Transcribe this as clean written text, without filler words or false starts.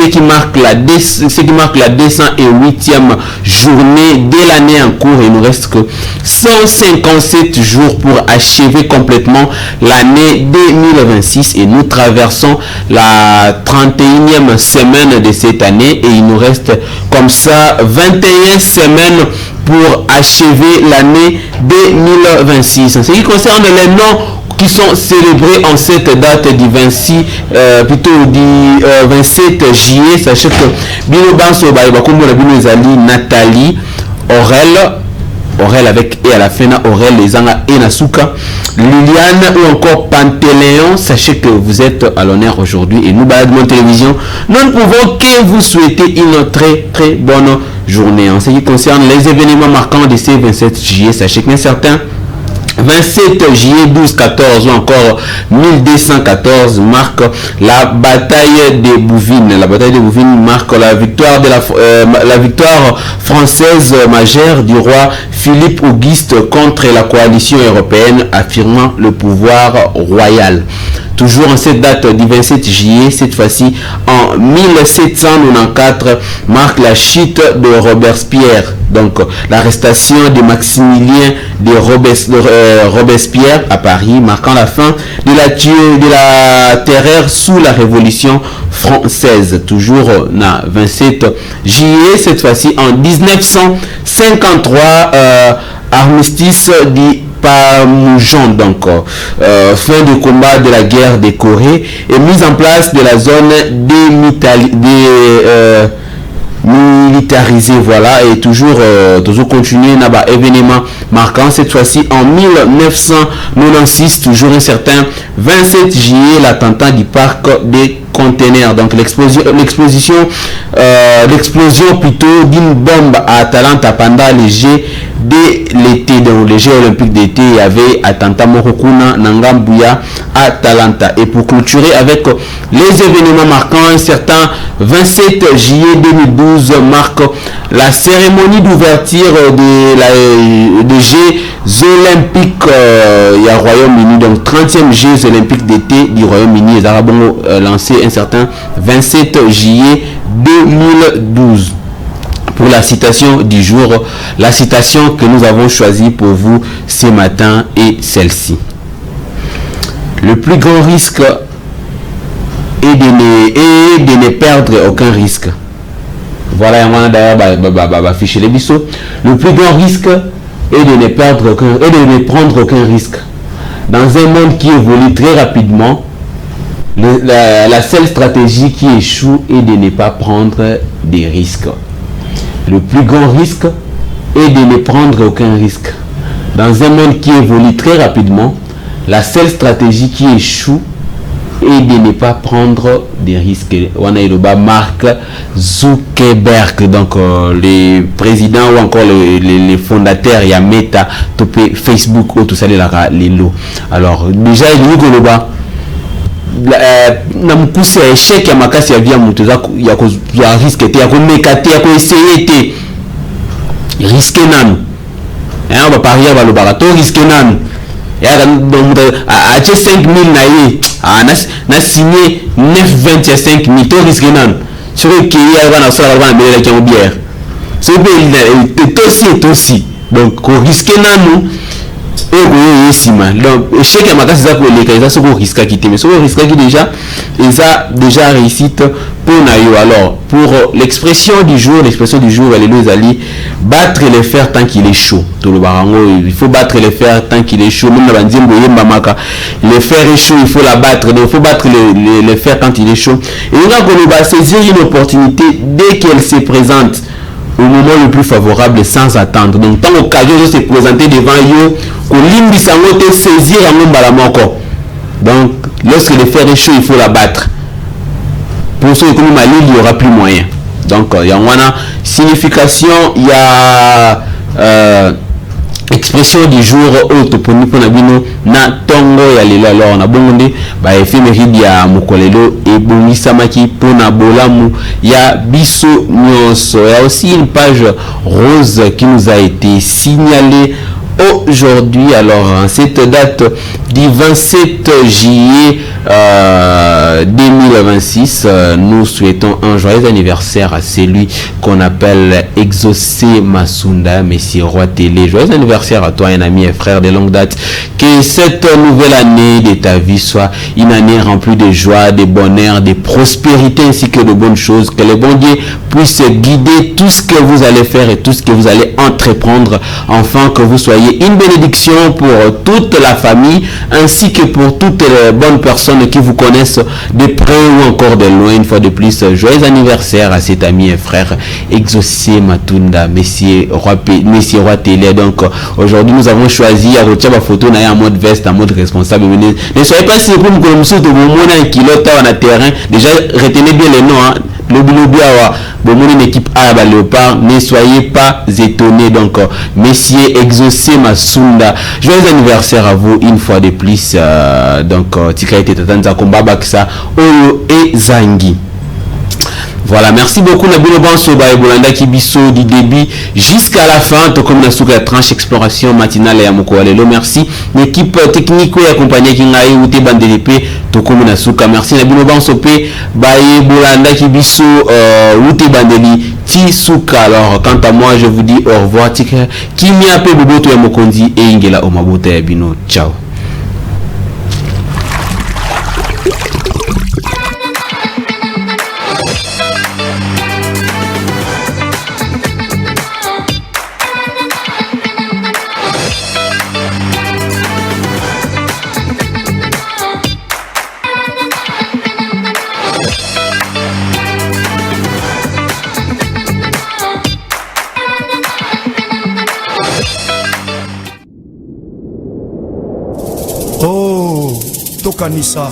ce qui marque la 208e journée de l'année en cours. Il nous reste que 157 jours pour achever complètement l'année 2026 et nous traversons la 31e semaine de cette année et il nous reste comme ça 21 semaines pour achever l'année 2026. En ce qui concerne les noms qui sont célébrés en cette date du 27 juillet, sachez que Bino Banso Baïbakumbo Bino Ezali Nathalie, Aurel avec et à la fin Aurel les Anga et Nasuka, Liliane ou encore Pantéléon. Sachez que vous êtes à l'honneur aujourd'hui et nous Baladement Télévision, nous ne pouvons que vous souhaiter une très très bonne journée. En ce qui concerne les événements marquants de ces 27 juillet, sachez qu'un certain 27 juillet 1214 ou encore 1214 marque la bataille de Bouvines. La bataille de Bouvines marque la victoire de la victoire française majeure du roi Philippe Auguste contre la coalition européenne, affirmant le pouvoir royal. Toujours en cette date du 27 juillet, cette fois-ci en 1794, marque la chute de Robespierre. Donc l'arrestation de Maximilien de Robespierre à Paris, marquant la fin de la terreur sous la Révolution française. Toujours na 27 juillet, cette fois-ci en 1953, armistice du Pamoujon, donc fin du combat de la guerre des Corées et mise en place de la zone militarisée, voilà, et toujours continuer là-bas, événement marquant cette fois-ci en 1996, toujours un certain 27 juillet, l'attentat du parc des conteneurs, donc l'explosion plutôt d'une bombe à Atalanta pendant les Jeux de l'été, donc les Jeux olympiques d'été. Il y avait attentat Morokuna Nangambuya à Atalanta. Et pour clôturer avec les événements marquants, un certain 27 juillet 2012 marque la cérémonie d'ouverture des Jeux olympiques au Royaume-Uni, donc 30e Jeux olympiques d'été du Royaume-Uni. Les Arabes ont lancé un certain 27 juillet 2012. Pour la citation du jour, la citation que nous avons choisie pour vous ce matin est celle-ci. Le plus grand risque est de ne perdre aucun risque. Voilà, on va d'ailleurs afficher les bisous. Le plus grand risque est de ne prendre aucun risque. Dans un monde qui évolue très rapidement, la seule stratégie qui échoue est de ne pas prendre des risques. Le plus grand risque est de ne prendre aucun risque. Dans un monde qui évolue très rapidement, la seule stratégie qui échoue est de ne pas prendre des risques. On a eu Mark Zuckerberg, donc les présidents ou encore les fondateurs, il y a Meta, topé Facebook, ou tout ça, les lots. Alors, déjà, il y a na mkusi ya échec ya makasi ya via mutu ya risque te ya komekate ya koessayer te risque nanu on va parier ba lobaka to risque nanu ya donc a 5000 na ye na signé 920 ya 5000 to risque nanu sur que ya bana sala bana bela ki bière c'est aussi donc risque nanu donc échec à ma case ça pour les cas ça risque quitter mais risque qui déjà réussite pour naïo. Alors pour l'expression du jour elle est les alliés battre les fers tant qu'il est chaud. Tout le barango, il faut battre les fers tant qu'il est chaud. Même la bandine le fer est chaud, il faut la battre, donc il faut battre les fers quand il est chaud. Et on va saisir une opportunité dès qu'elle se présente au moment le plus favorable sans attendre. Donc tant l'occasion de se présenter devant eux, Kolimbi Sangote saisir un balamoko. Donc lorsque le fer est chaud, il faut la battre. Pour ceux qui ont mal, il n'y aura plus moyen. Donc il y a une signification, il y a expression du jour autoponi pour nabino na tongo ya lelo. Alors on a bonde ba éphéméride ya mokolelo et bonisamaki pour na bolamu ya biso nyonso. Il y a aussi une page rose qui nous a été signalée aujourd'hui. Alors, en cette date du 27 juillet 2026, nous souhaitons un joyeux anniversaire à celui qu'on appelle Exaucé Masunda, Messie Roi Télé. Joyeux anniversaire à toi, un ami et frère de longue date. Que cette nouvelle année de ta vie soit une année remplie de joie, de bonheur, de prospérité ainsi que de bonnes choses. Que le bon Dieu puisse guider tout ce que vous allez faire et tout ce que vous allez entreprendre, afin que vous soyez une bénédiction pour toute la famille ainsi que pour toutes les bonnes personnes qui vous connaissent de près ou encore de loin. Une fois de plus, joyeux anniversaire à cet ami et frère Exaucé Matunda, Messie Roi Télé. Donc aujourd'hui nous avons choisi à retirer ma photo en mode veste, en mode responsable. Ne soyez pas surpris pour que nous un kilote en terrain. Déjà retenez bien les noms, hein. Une équipe à la Léopard, ne soyez pas étonnés. Donc Messier Exaucé Masunda, joyeux anniversaire à vous une fois de plus. Donc Tikaite Tatanza Kombaba Ksa Oyo et Zangi. Voilà, merci beaucoup Nabino Banso Bolanda Kibiso du début jusqu'à la fin. Tout comme la tranche exploration matinale et à Mokoalelo. Merci l'équipe technique et accompagnée qui n'a eu été bandélépé. Tout comme Nasuka. Merci Nabino Banso P Baye Bolanda Kibiso Ute Bandeli Tisuka. Alors quant à moi je vous dis au revoir. Kimi Ape Boboto ya Mokondi et Ingela Omabota ya Bino. Ciao. Oh, Tokanisa.